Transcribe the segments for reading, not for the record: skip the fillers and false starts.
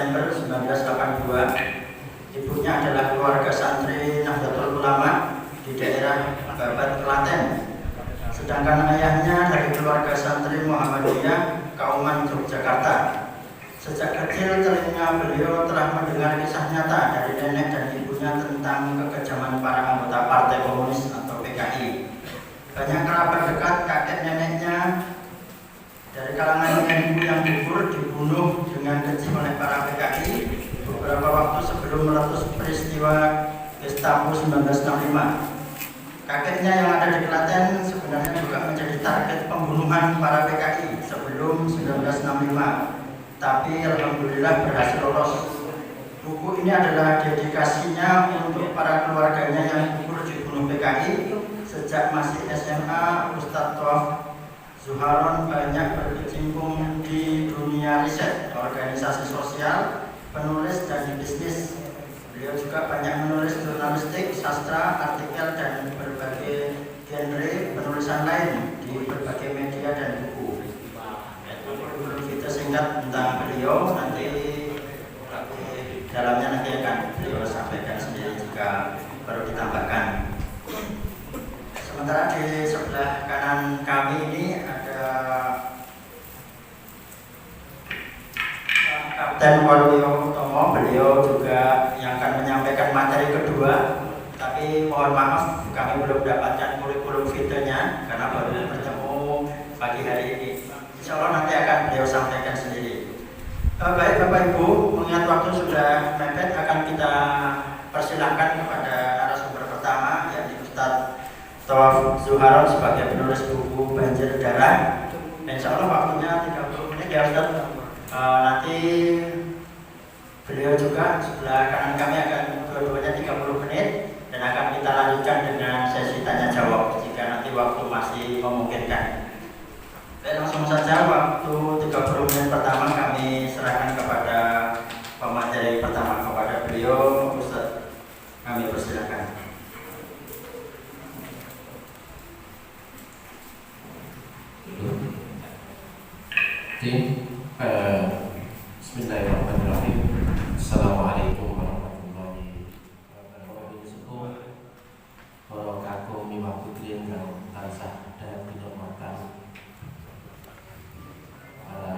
September 1982. Ibunya adalah keluarga santri Nahdlatul Ulama di daerah Babat, Klaten. Sedangkan ayahnya dari keluarga santri Muhammadiyah Kauman Yogyakarta. Sejak kecil telinga beliau telah mendengar kisah nyata dari nenek dan ibunya tentang kekejaman para anggota Partai Komunis atau PKI. Banyak kerabat dekat kakek neneknya dari kalangan ibu yang gugur dibunuh dengan keji oleh para PKI beberapa waktu sebelum meletus peristiwa Gestapo 1965. Kakeknya yang ada di Klaten sebenarnya juga menjadi target pembunuhan para PKI sebelum 1965. Tapi alhamdulillah berhasil lolos. Buku ini adalah dedikasinya untuk para keluarganya yang gugur dibunuh PKI. Sejak masih SMA, Ustadz Tawaf Zuharon banyak berkecimpung di dunia riset, organisasi sosial, penulis dan bisnis. Beliau juga banyak menulis jurnalistik, sastra, artikel dan berbagai genre penulisan lain di berbagai media dan buku. Kita singkat tentang beliau, nanti dalamnya nanti akan beliau sampaikan sendiri jika perlu ditambahkan. Sementara di sebelah kanan kami ini ada Kapten Waluyo Tomo. Beliau juga yang akan menyampaikan materi kedua, tapi mohon maaf kami belum dapatkan kurikulum vitae-nya karena baru bertemu pagi hari ini. Insya Allah nanti akan beliau sampaikan sendiri. Baik Bapak Ibu, mengingat waktu sudah mepet, akan kita persilahkan kepada narasumber pertama, yaitu Ustadz Tawaf Zuharon sebagai penulis buku Banjir Darah. Insya Allah waktunya 30 menit ya Ustadz. Nanti beliau juga sebelah kanan kami akan dua-duanya 30 menit dan akan kita lanjutkan dengan sesi tanya jawab jika nanti waktu masih memungkinkan. Langsung saja waktu 30 menit pertama kami serahkan kepada pemateri pertama, kepada beliau. Ustaz, kami persilakan. Bismillahirrahmanirrahim. Assalamualaikum warahmatullahi wabarakatuh. Miwakudin yang tansah dan dihormatan para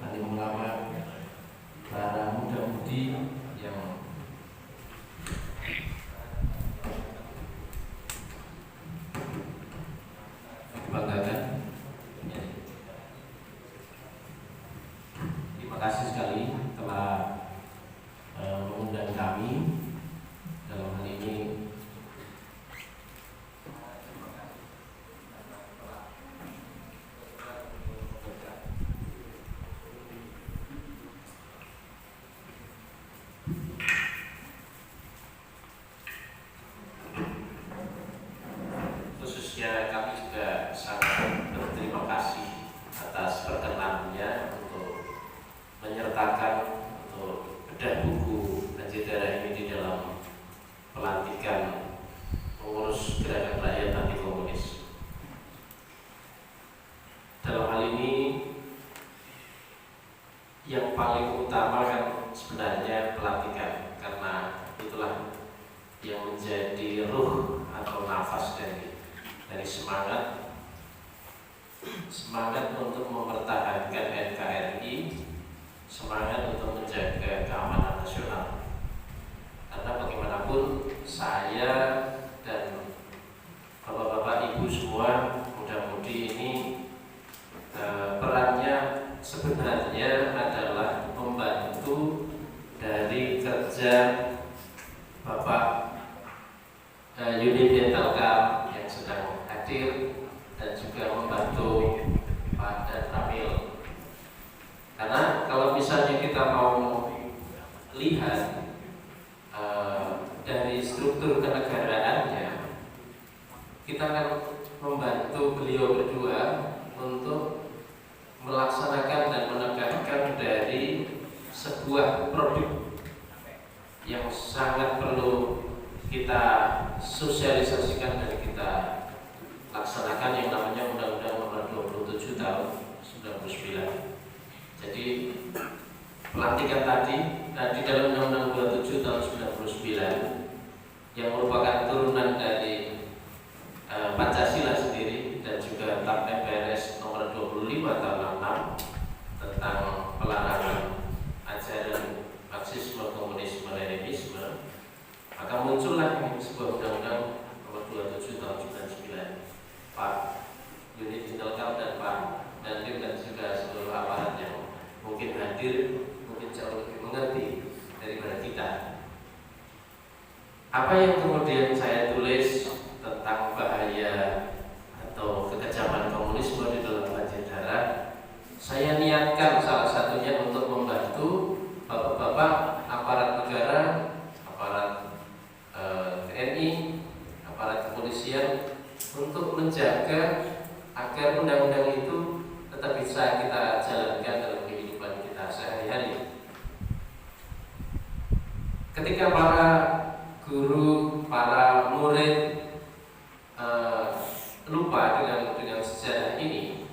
alim ulama, para muda-mudi yang dibanggakan. Terima kasih sekali telah mengundang kami dalam hal ini. Khususnya kami juga sangat berterima kasih atas perkenanannya untuk menyertakan untuk bedah buku Banjir Darah ini di dalam pelantikan pengurus Gerakan Rakyat Anti Komunis. Dalam hal ini yang paling utama kan sebenarnya pelantikan, karena itulah yang menjadi ruh atau nafas dari semangat untuk mempertahankan NKRI, semangat untuk menjaga keamanan nasional. Karena bagaimanapun saya dan bapak-bapak ibu semua, muda-mudi ini perannya sebenarnya adalah membantu dari kerja Bapak Yudi Talkam yang sedang hadir, dan juga membantu Pak Dan Ramil. Karena kalau misalnya kita mau lihat dari struktur kenegaraannya, kita akan membantu beliau berdua untuk melaksanakan dan menegakkan dari sebuah produk yang sangat perlu kita sosialisasikan dan kita laksanakan, yang namanya Undang-Undang Nomor 27 Tahun 99. Jadi pelantikan tadi di dalam Undang-Undang 27 tahun 99 yang merupakan turunan dari Pancasila sendiri dan juga Tap MPRS nomor 25 tahun 66 tentang pelarangan ajaran Marxisme, Komunisme, Leninisme, maka muncullah sebuah undang-undang nomor 27 tahun 99. Pak Unit Intelkam dan Pak Dandim dan juga seluruh aparat yang mungkin hadir mungkin jauh lebih mengerti daripada kita. Apa yang kemudian saya tulis tentang bahaya atau kekejaman komunisme di dalam banjir darah, saya niatkan salah satunya untuk membantu bapak-bapak aparat negara, aparat TNI, aparat kepolisian untuk menjaga agar undang-undang itu tetap bisa kita jalankan dalam kehidupan kita sehari-hari. Ketika para guru, para murid lupa dengan sejarah ini,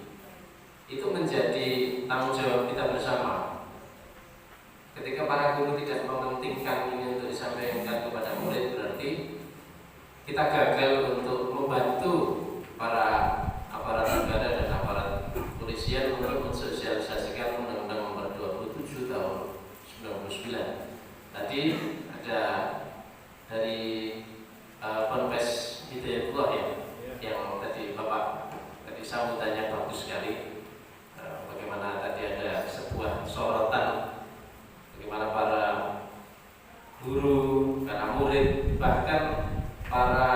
itu menjadi tanggung jawab kita bersama. Ketika para guru tidak mementingkan ini untuk disampaikan kepada murid, berarti kita gagal untuk membantu para aparat negara dan aparat polisian untuk mensosialisasikan Undang-Undang nomor 27 tahun 99. Tadi ada dari Ponpes Hidayatullah yang tadi Bapak tadi sambutannya bagus sekali. Bagaimana tadi ada sebuah sorotan bagaimana para guru, para murid, bahkan para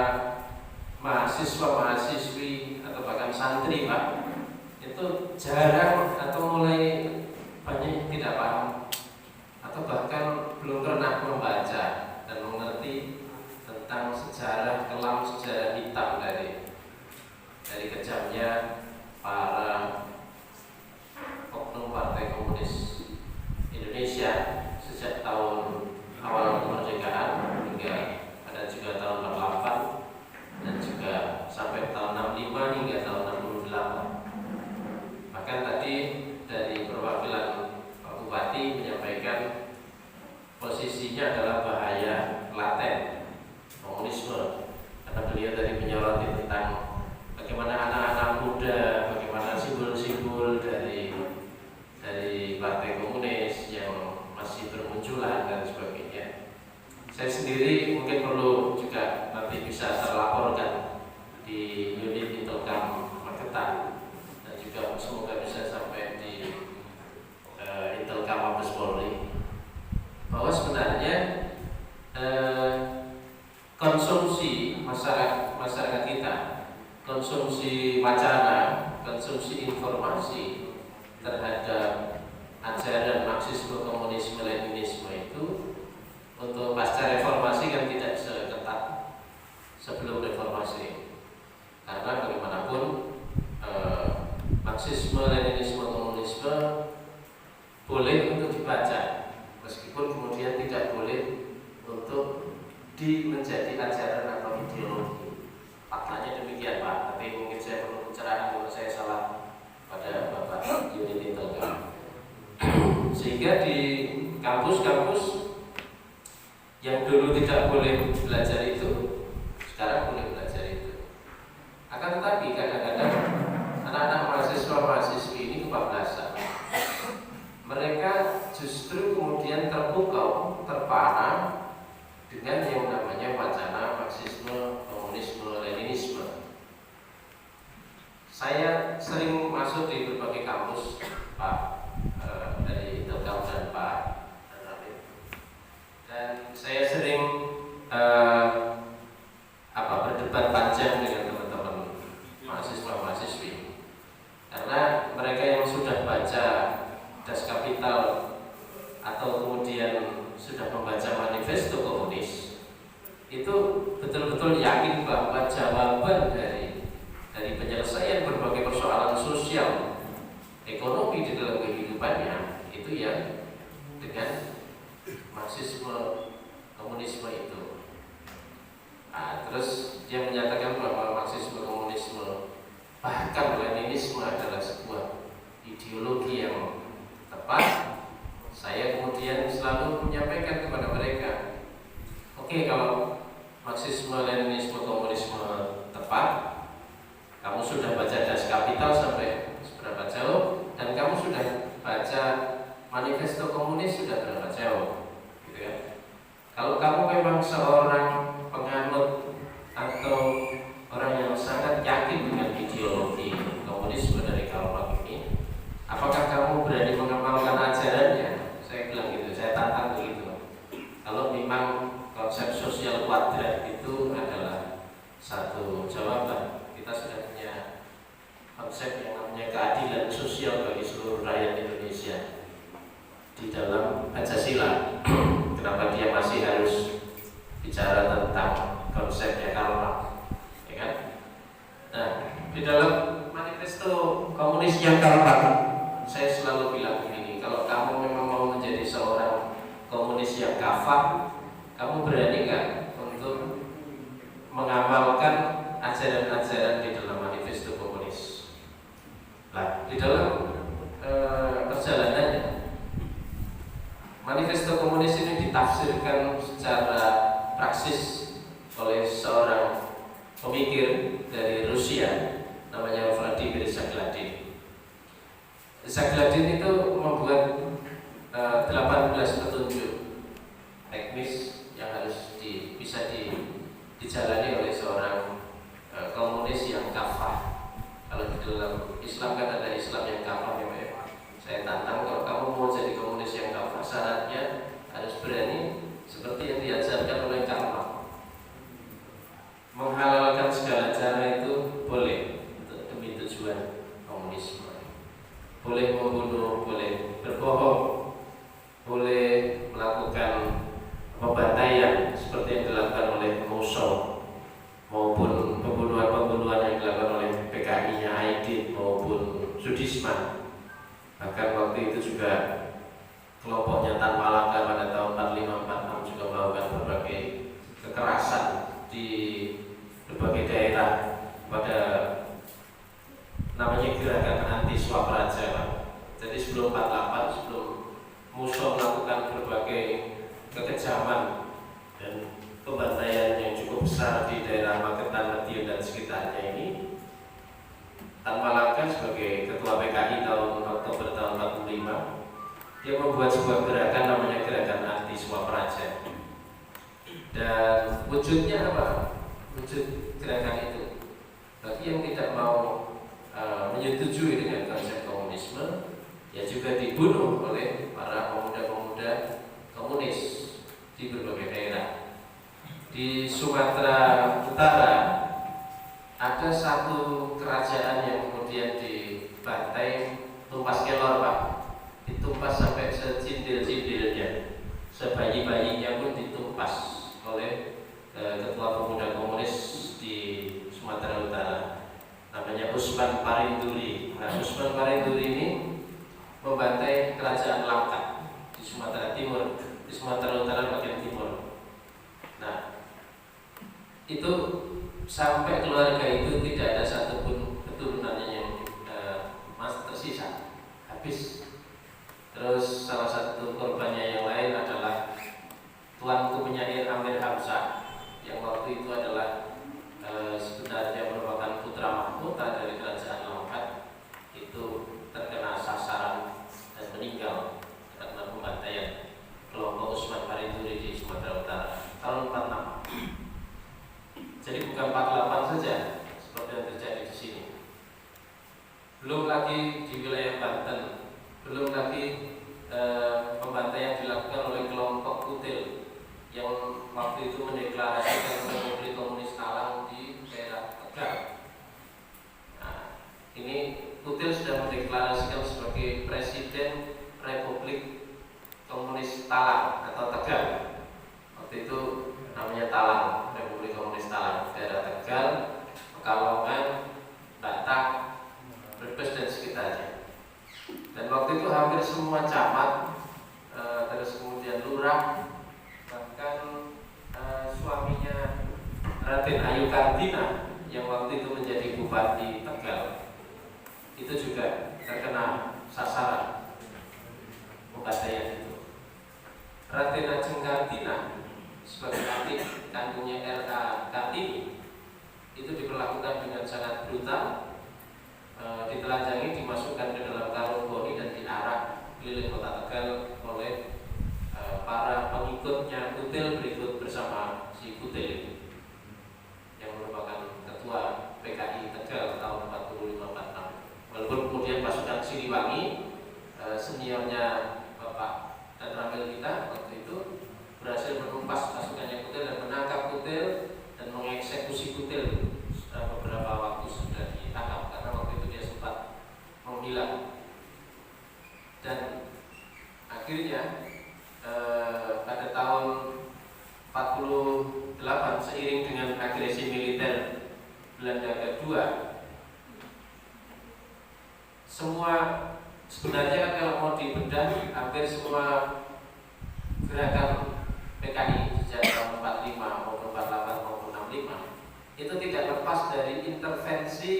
mahasiswa-mahasiswi atau bahkan santri Pak, itu jarang atau mulai banyak yang tidak paham atau bahkan belum pernah membaca dan mengerti tentang sejarah kelam, sejarah hitam dari kejamnya para oknum Partai Komunis Indonesia sejak tahun awal kemerdekaan hingga ada juga tahun 68 dan juga sampai tahun 65 hingga tahun 68. Bahkan tadi dari perwakilan Pak Bupati menyampaikan posisinya adalah bahaya laten komunisme, karena beliau tadi menyoroti tentang bagaimana anak-anak muda, bagaimana simbol-simbol dari Partai Komunis yang masih bermunculan dan sebagainya. Saya sendiri mungkin perlu juga nanti bisa terlaporkan di unit Intelkam Magetan dan juga semoga bisa sampai di Intelkam Mabes Polri, bahwa sebenarnya konsumsi masyarakat kita, konsumsi wacana, konsumsi informasi terhadap ajaran Marxisme, Komunisme, Leninisme itu untuk pasca reformasi kan tidak seketat sebelum reformasi, karena bagaimanapun Marxisme, Leninisme, Komunisme boleh untuk dibaca, meskipun kemudian tidak boleh untuk menjadi ajaran atau ideologi. Faktanya demikian Pak, tapi mungkin saya perlu pencerahan kalau saya salah pada Bapak Unit Intelkam. Sehingga di kampus-kampus yang dulu tidak boleh belajar itu, sekarang boleh belajar itu. Akan tetapi kadang-kadang anak-anak mahasiswa-mahasiswi ini kebablasan. Mereka justru kemudian terpukau, terpana dengan yang namanya wacana Marxisme, Komunisme, Leninisme. Saya sering masuk di berbagai kampus Pak, dari Intelkam dan Pak Ramil, dan saya sering berdebat panjang dengan teman-teman mahasiswa-mahasiswi, karena mereka yang sudah baca Das Kapital atau kemudian sudah membaca manifesto komunis itu betul-betul yakin bahwa jawaban dari penyelesaian berbagai persoalan sosial ekonomi di dalam kehidupannya itu ya dengan Marxisme, Komunisme itu. Terus dia menyatakan bahwa Marxisme, Komunisme, bahkan Leninisme adalah sebuah ideologi yang tepat. Saya manifesto komunis sudah berapa jauh, gitu kan? Kalau kamu memang seorang penganut atau orang yang sangat yakin dengan ideologi komunisme dari Karl Marx ini, apakah kamu berani mengamalkan ajarannya? Saya bilang gitu, saya tantang begitu. Kalau memang konsep sosial kuadrat itu adalah satu jawaban, kita sudah punya konsep yang namanya keadilan sosial bagi seluruh rakyat Indonesia di dalam Pancasila. Kenapa dia masih harus bicara tentang konsepnya Karl Marx, ya kan? Nah, di dalam manifesto komunis yang Karl Marx, saya selalu bilang begini, kalau kamu memang mau menjadi seorang komunis yang kafah, kamu berani nggak untuk mengamalkan ajaran-ajaran di dalam manifesto komunis? Nah, di dalam perjalanannya, manifesto komunis ini ditafsirkan secara praksis oleh seorang pemikir dari Rusia, namanya Vladimir Zagladin. Zagladin itu membuat 18 petunjuk teknis yang harus bisa dijalani oleh seorang komunis yang kafah. Kalau di dalam Islam kan ada Islam yang kafah, ya. Saya tantang, kalau kamu mau jadi komunis yang kafah, syaratnya harus berani seperti yang diajarkan oleh Karl Marx. Menghalalkan segala cara itu boleh untuk demi tujuan komunisme. Boleh membunuh, boleh berbohong, boleh melakukan pembantaian seperti yang dilakukan oleh Musso, maupun pembunuhan-pembunuhan yang dilakukan oleh PKI-nya Aidit maupun Sudisman. Bahkan waktu itu juga kelompoknya Tan Malaka pada tahun 45-46 juga melakukan berbagai kekerasan di berbagai daerah pada namanya gerakan anti Swapraja. Jadi sebelum 48, sebelum Musso melakukan berbagai kekejaman dan pembantaian yang cukup besar di daerah Magetan, Madiun dan sekitarnya ini, Tan Malaka sebagai ketua PKI tahun Oktober tahun 45, dia membuat sebuah gerakan namanya gerakan anti Swapraja. Dan wujudnya apa? Wujud gerakan itu, bagi yang tidak mau menyetujui dengan konsep komunisme, ya juga dibunuh oleh para pemuda-pemuda komunis di berbagai daerah. Di Sumatera Utara ada satu kerajaan yang kemudian dibantai tumpas kelor, Pak. Ditumpas sampai secindil-cindilnya, sebayi-bayinya pun ditumpas oleh ketua pemuda komunis di Sumatera Utara, namanya Usman Parinduri. Nah, Usman Parinduri ini membantai kerajaan Langkat di Sumatera Timur, di Sumatera Utara bagian timur. Nah, itu sampai keluarga itu tidak ada satupun keturunannya yang tersisa, habis. Terus salah satu korbannya yang lain adalah tuanku penyair Amir Hamzah, yang waktu itu adalah sebenarnya merupakan putra mahkota dari kerajaan Langkat, itu terkena sasaran dan meninggal karena pembantaian kelompok Usman Parinduri di Sumatera Utara tahun 46. Jadi bukan 48 saja seperti yang terjadi di sini. Belum lagi di wilayah Banten, belum lagi pembantaian dilakukan oleh kelompok Kutil yang waktu itu mendeklarasikan Republik Komunis Talang di daerah Tegal. Nah, ini Kutil sudah mendeklarasikan sebagai Presiden Republik Komunis Talang atau Tegal. Waktu itu namanya Talang, Republik Komunis Talang, daerah Tegal, Pekalongan, Batak, Brebes dan sekitarnya. Dan waktu itu hampir semua camat, terus kemudian lurah, bahkan suaminya Raden Ayu Kartina yang waktu itu menjadi Bupati Tegal, itu juga terkena sasaran pembantaian itu. Raden Ajeng Kartina sebagai adik kandungnya R.A. Kartini itu diperlakukan dengan sangat brutal, ditelanjangi, dimasukkan ke dalam karung goni dan diarak keliling kota Tegal oleh para pengikutnya Kutil berikut bersama si Kutil itu, yang merupakan ketua PKI Tegal tahun 45-46. Walaupun kemudian pasukan Siliwangi seniornya Bapak dan Ramil kita waktu itu berhasil menumpas pasukannya Kutil dan menangkap Kutil dan mengeksekusi Kutil. Beberapa waktu sudah ditangkap karena waktu itu dia sempat menghilang. Dan akhirnya pada tahun 48 seiring dengan agresi militer Belanda kedua, semua sebenarnya kan kalau mau dibedah hampir semua gerakan PKI sejak tahun 45 maupun 48 maupun 65 itu tidak lepas dari intervensi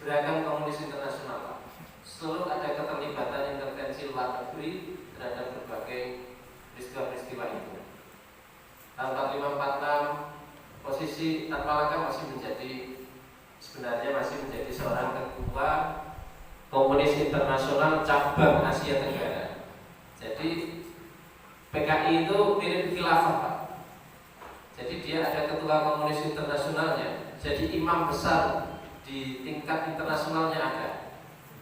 gerakan komunis internasional. Selalu ada keterlibatan intervensi luar negeri terhadap berbagai peristiwa-peristiwa itu. Tahun 45-46 posisi Tan Malaka sebenarnya masih menjadi seorang ketua komunis internasional cabang Asia Tenggara. Jadi PKI itu mirip khilafah, Pak. Jadi dia ada ketua komunis internasionalnya. Jadi imam besar di tingkat internasionalnya ada.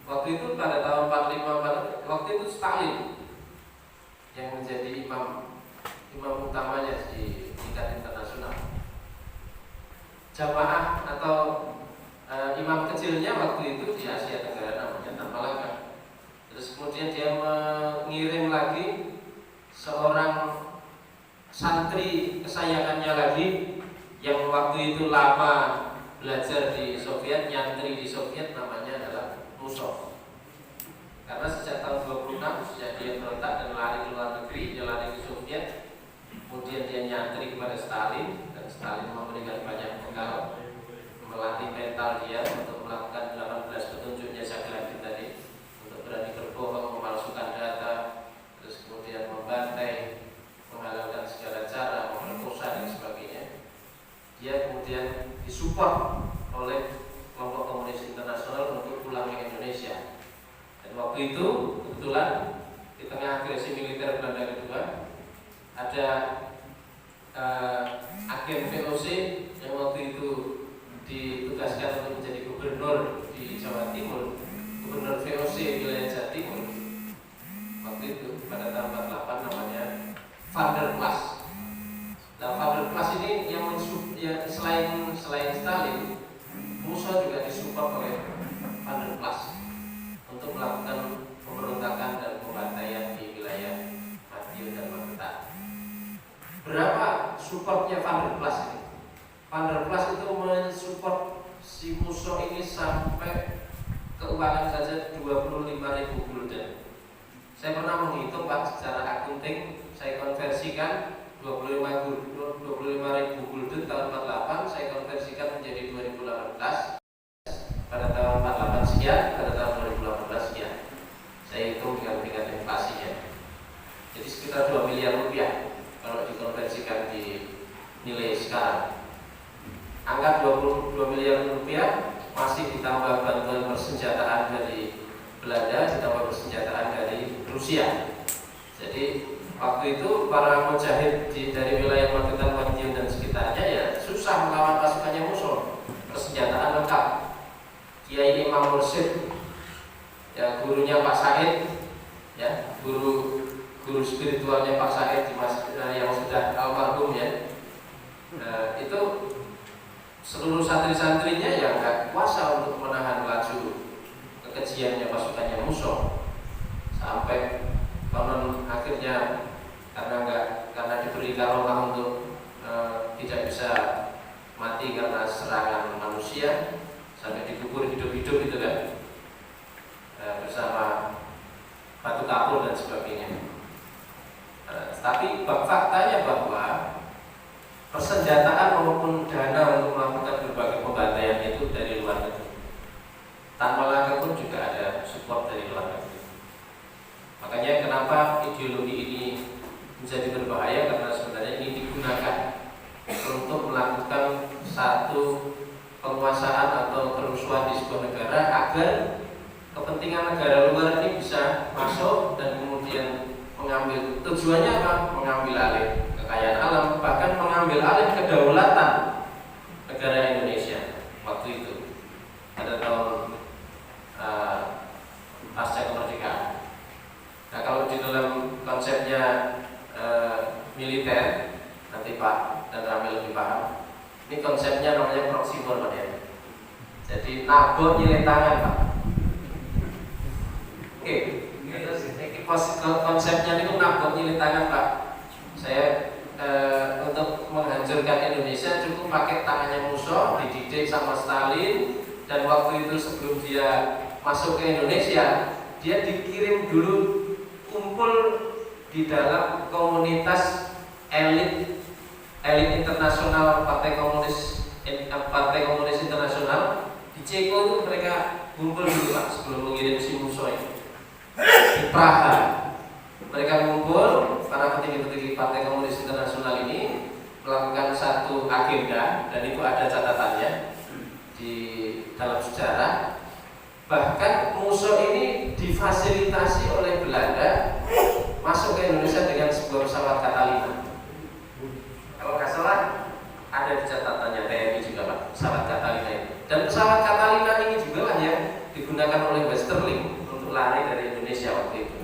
Waktu itu pada tahun 45 waktu itu Stalin yang menjadi imam utamanya di tingkat internasional. Jamaah atau imam kecilnya waktu itu di Asia Tenggara namanya Tan Malaka. Terus kemudian dia mengirim lagi seorang santri kesayangannya lagi yang waktu itu lama belajar di Soviet, nyantri di Soviet, namanya adalah Musov. Karena sejak tahun 26 sejak dia berontak dan lari ke luar negeri, dia lari ke Soviet, kemudian dia nyantri kepada Stalin dan Stalin memberikan banyak bekal, melatih mental dia untuk melakukan 18 petunjuk jasa gelapin tadi, untuk berani berbohong, memalsukan data, terus kemudian membantai, menghalalkan segala cara, memperkosa dan sebagainya. Dia kemudian disupport oleh kelompok komunis internasional untuk pulang ke Indonesia. Dan waktu itu kebetulan di tengah agresi militer Belanda kedua ada agen VOC yang waktu itu ditugaskan untuk menjadi gubernur di Jawa Timur, gubernur VOC wilayah Jawa Timur. Waktu itu pada tahun 48 namanya Van der Plas. Nah, Van der Plas ini yang selain Stalin, Musa juga disupport oleh Van der Plas untuk melakukan pemberontakan dan pembantaian di wilayah Madiun dan Magetan. Berapa supportnya Van der Plas ini? Van der Plas itu mensupport si Musa ini sampai keuangan saja 25.000 gulden. Saya pernah menghitung, Pak, secara akunting saya konversikan 25.000 gulden tahun 48 saya konversikan menjadi 2018 pada tahun 48 sekian, pada tahun 2018 sekian. Saya hitung dengan tingkat inflasinya. Jadi sekitar 2 miliar rupiah kalau dikonversikan di nilai sekarang. Angka 22 miliar rupiah masih ditambah bantuan persenjataan dari Belanda, ditambah persenjataan dari Rusia. Jadi waktu itu para mujahid dari wilayah Magetan, Madiun dan sekitarnya ya susah melawan pasukannya musuh. Persenjataan lengkap. Kiai Imam Mursyid, ya gurunya Pak Said, ya guru spiritualnya Pak Said di masjid yang sudah almarhum ya. Itu seluruh santri-santrinya yang nggak kuasa untuk menahan laju kekejiannya pasukannya musuh, sampai konon akhirnya karena diberi karomah untuk tidak bisa mati karena serangan manusia, sampai dikubur hidup-hidup itu kan, bersama batu kapur dan sebagainya. Tapi faktanya bahwa persenjataan maupun dana untuk melakukan berbagai pembantaian itu dari luar negeri. Tan Malaka pun juga ada support dari luar negeri. Makanya kenapa ideologi ini menjadi berbahaya, karena sebenarnya ini digunakan untuk melakukan satu penguasaan atau kerusuhan di sebuah negara agar kepentingan negara luar ini bisa masuk dan kemudian mengambil, tujuannya apa? Mengambil alih kekayaan alam, bahkan mengambil alih kedaulatan negara Indonesia waktu itu pada tahun pasca kemerdekaan. Nah, kalau di dalam konsepnya militer, nanti Pak dan Ramil lebih paham. Ini konsepnya namanya proximor, Pak ya. Jadi nabok nyilih tangan, Pak. Oke, terus ini konsepnya itu nabok nyilih tangan, Pak. Saya untuk menghancurkan Indonesia cukup pakai tangannya musuh, dididik sama Stalin, dan waktu itu sebelum dia masuk ke Indonesia, dia dikirim dulu kumpul di dalam komunitas elit internasional Partai Komunis Internasional di Ceko. Itu mereka kumpul dulu, Pak, sebelum mengirim si musuh ini di Praha. Mereka kumpul, para petinggi-petinggi Partai Komunis Internasional ini melakukan satu agenda, dan itu ada catatannya di dalam sejarah. Bahkan musuh ini difasilitasi oleh Belanda masuk ke Indonesia dengan sebuah pesawat Catalina. Kalau nggak salah ada di catatannya TNI juga, Pak, pesawat Catalina ini. Dan pesawat Catalina ini juga lah yang digunakan oleh Westerling untuk lari dari Indonesia waktu itu.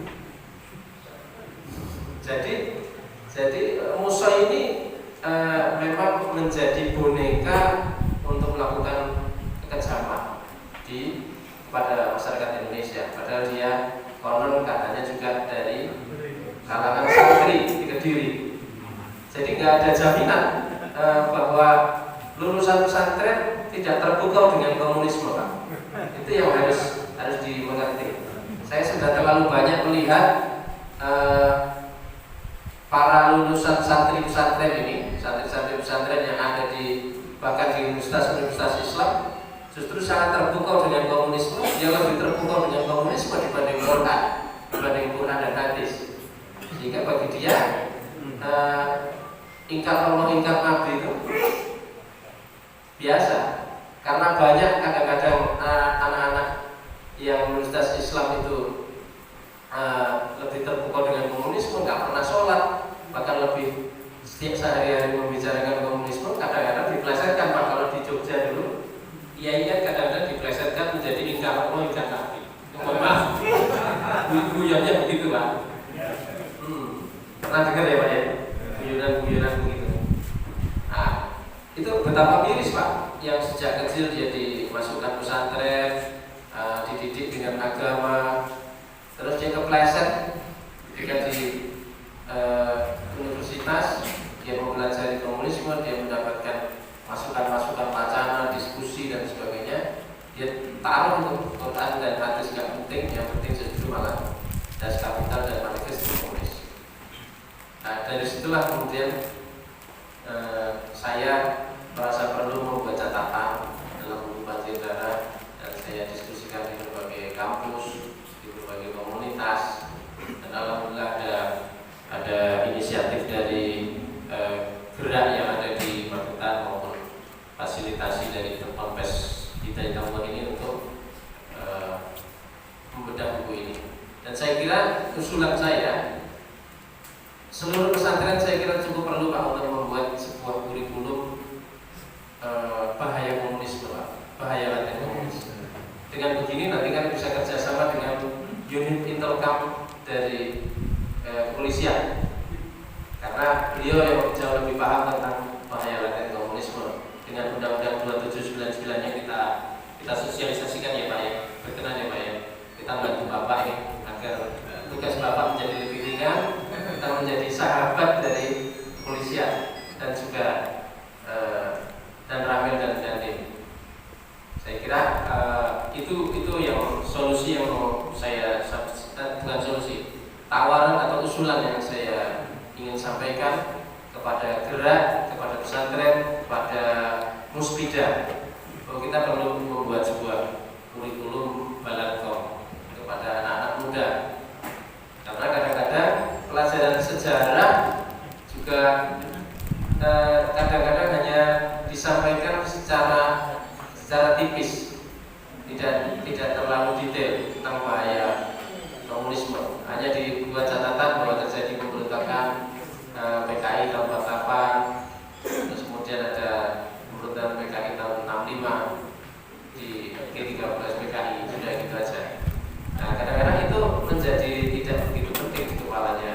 Jadi musuh ini memang menjadi boneka untuk melakukan kekejaman kepada masyarakat Indonesia. Padahal dia konon katanya juga dari kalangan santri di Kediri. Jadi nggak ada jaminan bahwa lulusan pesantren tidak terpukau dengan komunisme, Pak. Itu yang harus dimengerti. Saya sudah terlalu banyak melihat para lulusan santri pesantren ini, santri pesantren yang ada bahkan di universitas Islam, justru sangat terpukau dengan komunisme. Dia lebih terpukau dengan komunisme dibanding Quran dan hadis. Sehingga bagi dia ingkar Allah, ingkar Nabi itu biasa. Karena banyak kadang-kadang anak-anak yang universitas Islam itu lebih terpukau dengan komunisme, nggak pernah sholat, bahkan lebih setiap sehari-hari membicarakan komunisme. Kadang-kadang dipelesetkan, Pak, kalau di Jogja dulu, iya kadang-kadang dipelesetkan menjadi ingkar Allah, ingkar Nabi. Mohon maaf, guyonnya begitu, Pak. Pernah dengar ya, Pak ya? Guyonan begitu. Nah, itu betapa miris, Pak, yang sejak kecil dia dimasukkan pesantren, dididik dengan agama, terus dia kepleset ketika di universitas, dia mempelajari komunisme, dia mendapatkan masukan-masukan wacana, diskusi dan sebagainya. Dia taruh untuk Quran dan hadis nggak penting, yang penting justru malah Das Kapital dan Manifesto Komunis. Nah, dari situlah kemudian saya merasa perlu membuat catatan dalam buku Banjir Darah, dan saya diskusikan di berbagai kampus, di berbagai komunitas, dan alhamdulillah ada inisiatif dari gerak yang ada di Magetan maupun fasilitasi dari Ponpes kita di Tambun ini untuk membedah buku ini. Dan saya kira usulan saya, seluruh pesantren saya kira cukup perlu, Pak, untuk membuat sebuah kurikulum bahaya komunisme, Pak, bahaya laten komunis. Dengan begini nanti kan bisa kerjasama dengan unit Intelkam dari kepolisian, karena beliau yang jauh lebih paham tentang bahaya laten komunisme. Dengan Undang-Undang 2799 yang kita sosialisasikan ya, Pak ya, berkenan ya, Pak ya, kita bantu Bapak ya, agar tugas Bapak menjadi lebih ringan, kita menjadi sahabat dari kepolisian dan juga dan Ramil dan tim. Saya kira itu yang solusi yang mau saya, bukan solusi, tawaran atau usulan yang saya ingin sampaikan kepada gerak, kepada pesantren, kepada muspida, bahwa kita perlu membuat sebuah kurikulum balagh kepada anak-anak muda. Karena kadang-kadang pelajaran sejarah juga kadang-kadang hanya disampaikan secara tipis, tidak terlalu detail tentang bahaya komunisme. hanya dibuat catatan bahwa terjadi pemberontakan PKI tahun 48, terus kemudian ada pemberontakan PKI tahun 65 di G13 PKI, sudah gitu aja. Nah, kadang-kadang itu menjadi tidak begitu penting di kepalanya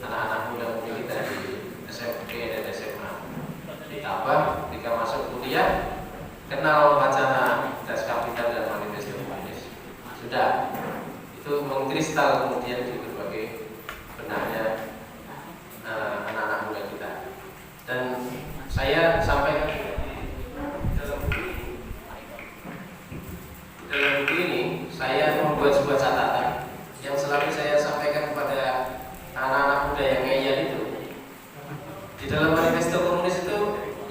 anak-anak muda-mudi kita di SMP dan SMA. Ditambah ketika masuk kuliah, kenal wacana Das Kapital dan Manifesto Komunis. Sudah, itu mengkristal kemudian di berbagai benaknya anak-anak muda kita. Dan saya sampaikan dalam buku ini, saya membuat sebuah catatan yang selalu saya sampaikan kepada anak-anak muda yang ngeyel itu. Di dalam Manifesto Komunis itu,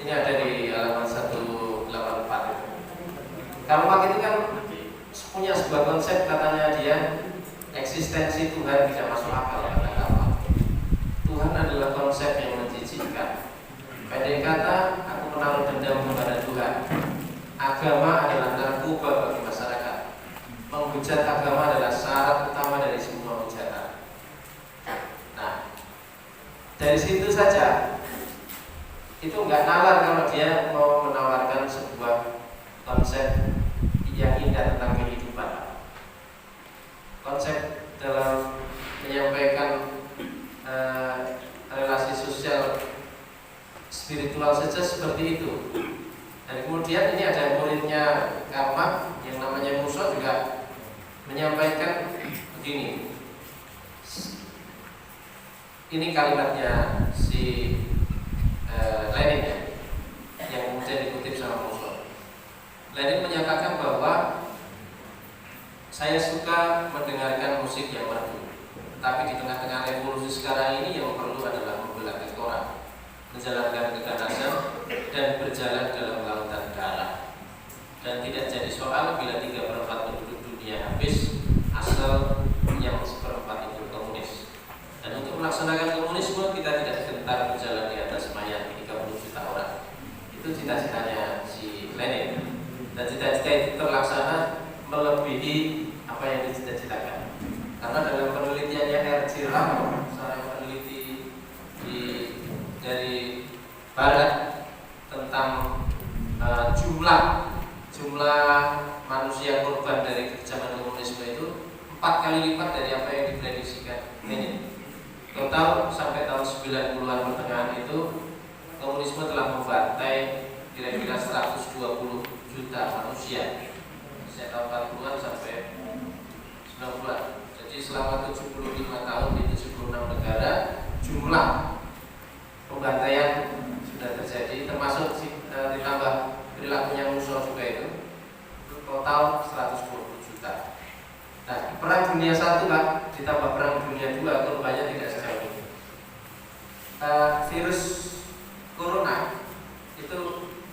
ini ada di halaman 184 itu. Karl Marx itu kan punya sebuah konsep, katanya dia, eksistensi Tuhan tidak masuk akal, kata Karl Marx. Tuhan adalah konsep yang menjijikkan. Pendek kata, aku menaruh dendam kepada Tuhan. Agama adalah narkoba bagi masyarakat. Menghujat agama adalah syarat utama dari semua hujatan. Nah, dari situ saja itu nggak nalar kalau dia mau menawarkan sebuah konsep yang indah tentang kehidupan. Konsep dalam menyampaikan relasi sosial spiritual saja seperti itu. Dan kemudian ini ada muridnya Karl Marx yang namanya Musso juga menyampaikan begini. Ini kalimatnya si Lenin ya, yang kemudian dikutip sama Musso. Lenin menyatakan bahwa saya suka mendengarkan musik yang merdu, tapi di tengah-tengah revolusi sekarang ini yang perlu adalah membelah orang, menjalankan keganasan dan berjalan dalam lautan darah. Dan tidak jadi soal bila 3/4 penduduk dunia habis asal yang 1/4 itu komunis. Dan untuk melaksanakan komunisme kita tidak gentar berjalan di atas mayat 30 juta orang. Itu cita-citanya si Lenin. Dan cita-cita itu terlaksana melebihi apa yang dicita-citakan. Karena dalam penelitiannya R.J. Ramo, seorang peneliti dari Barat tentang jumlah manusia korban dari zaman komunisme itu 4 kali lipat dari apa yang diprediksikan ini. Total sampai tahun 90-an pertengahan itu komunisme telah membantai kira-kira 120 juta manusia sejak tahun 40-an sampai 90-an. Jadi selama 75 tahun di 76 negara jumlah pembantaian sudah terjadi, termasuk ditambah perilakunya Musso juga itu total 120 juta. Nah, perang dunia 1 Pak ditambah perang dunia 2 korbannya tidak sejauh ini. Virus corona itu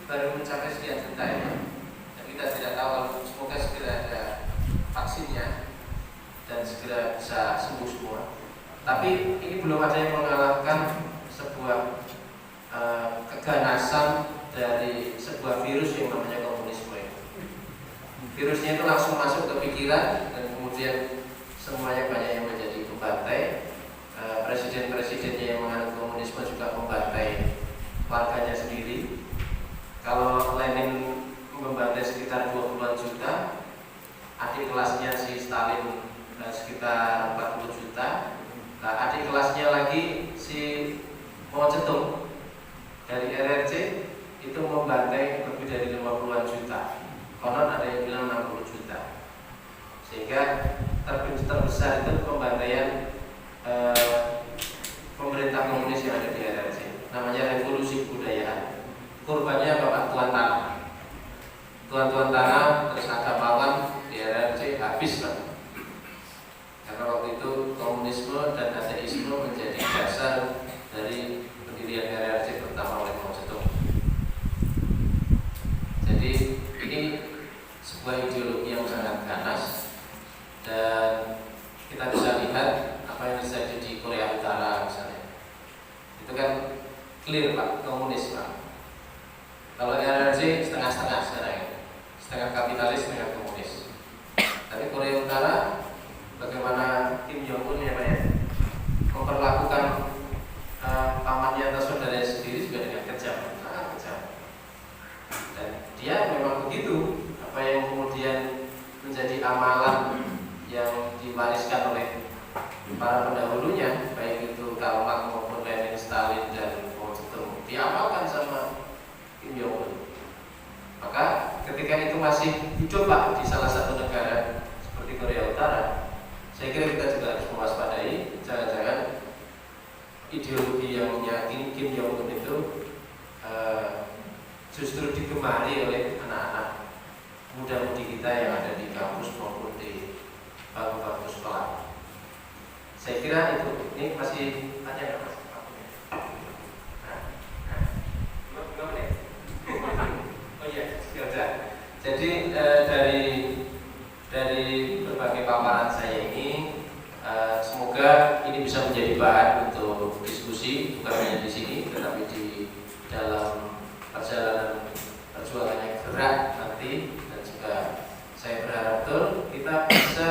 baru mencapai sekian juta ya. Dan kita tidak tahu, semoga segera ada vaksinnya dan segera bisa sembuh semua. Tapi ini belum ada yang mengalahkan sebuah keganasan dari sebuah virus yang namanya komunisme. Virusnya itu langsung masuk ke pikiran dan kemudian semuanya banyak yang menjadi pembantai. Presiden-presidennya yang menganut komunisme juga membantai warganya sendiri. Kalau Lenin membantai sekitar 20-an juta, adik kelasnya si Stalin sekitar 40 juta. Nah, adik kelasnya lagi si Mao Zedong dari RRC itu membantai lebih dari 50-an juta. Konon ada yang bilang 60 juta. Sehingga terbesar itu pembantaian pemerintah komunis yang ada di RRC. Namanya revolusi kebudayaan. Korbannya Bapak Tuan Tanah. Tuan-tuan tanah terus agamawan di RRC habis Pak. Karena waktu itu komunisme dan ateisme menjadi dasar dari pendirian RRC pertama oleh Mao Zedong. Jadi ini sebuah ideologi yang sangat ganas dan kita bisa lihat apa yang terjadi di Korea Utara misalnya. Itu kan clear Pak, komunis Pak. Kalau RRC setengah-setengah sekarang ini, setengah kapitalis, setengah komunis. Tapi Korea Utara bagaimana para pendahulunya, baik itu Karl Marx maupun Lenin, Stalin dan Mao Zedong, diamalkan sama Kim Jong Un. Maka ketika itu masih hidup Pak di salah satu negara seperti Korea Utara, saya kira kita juga harus mewaspadai jangan-jangan ideologi yang yakin Kim Jong Un itu justru digemari oleh anak-anak muda-mudi kita yang ada di kampus maupun di bangku-bangku sekolah. Saya kira itu. Ini masih tanya nggak Mas? Dua menit. Oh iya, sudah. Jadi dari berbagai paparan saya ini, semoga ini bisa menjadi bahan untuk diskusi, bukan hanya di sini, tetapi di dalam perjalanan perjuangan yang berat nanti. Dan juga saya berharap betul kita bisa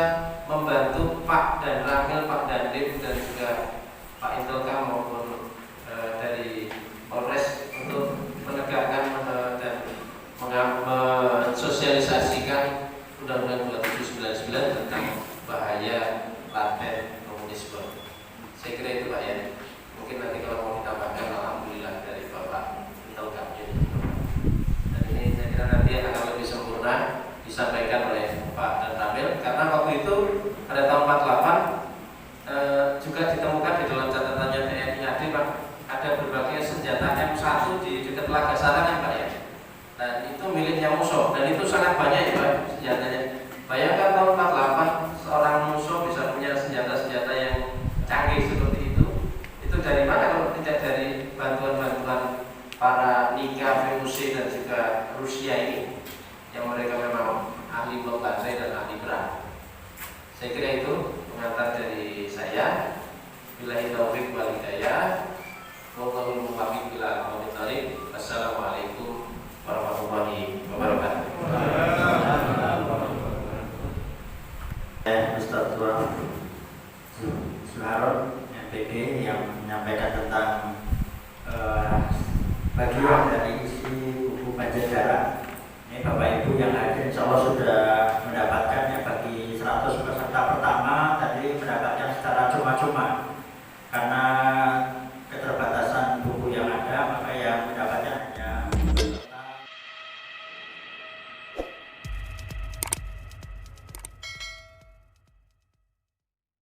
membantu Pak dan Ramil, Pak Dandim dan juga Pak Intelkam maupun dari Polres untuk menegakkan dan mensosialisasikan Undang-Undang 2799 tentang bahaya laten komunisme. Saya kira itu Pak ya. Mungkin nanti kalau mau ditambahkan, alhamdulillah dari Bapak Intelkamnya. Dan ini saya kira nanti akan lebih sempurna disampaikan oleh Pak dan Ramil, karena waktu itu pada tahun 48 juga ditemukan di dalam catatannya TNI AD Pak, ada berbagai senjata M1 di dekat Telaga Sarangan Pak ya. Dan itu miliknya musuh, dan itu sangat banyak ya Pak senjatanya. Bayangkan tahun 48 seorang musuh bisa punya senjata-senjata yang canggih seperti itu. Itu dari mana kalau tidak dari bantuan-bantuan para Nika, VOC dan juga Rusia ini, yang mereka memang ahli bom baterai dan ahli perang. Saya kira itu pengantar dari saya. Billahi taufiq wal hidayah. Wallahul muwaffiq ila aqwamit thoriq. Assalamualaikum warahmatullahi wabarakatuh. Ustaz Suharun MPD yang menyampaikan tentang bagian dari isi buku Pajajaran. Ini Bapak Ibu yang hadir insya Allah sudah mendapatkannya. Bagi 100 peserta pertama tadi mendapatkan secara cuma-cuma.